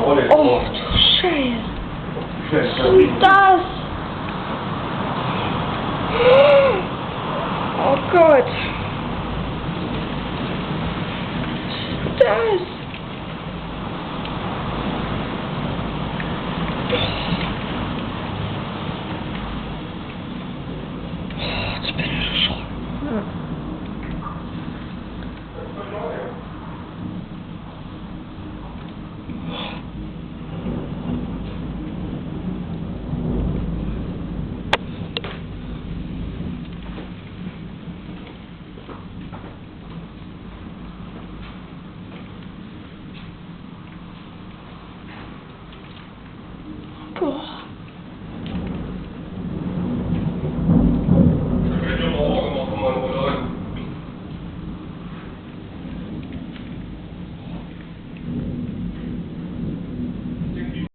Och du Scheiße. Was ist das? Oh Gott. Was ist das? Jetzt bin ich erschrocken. Boah.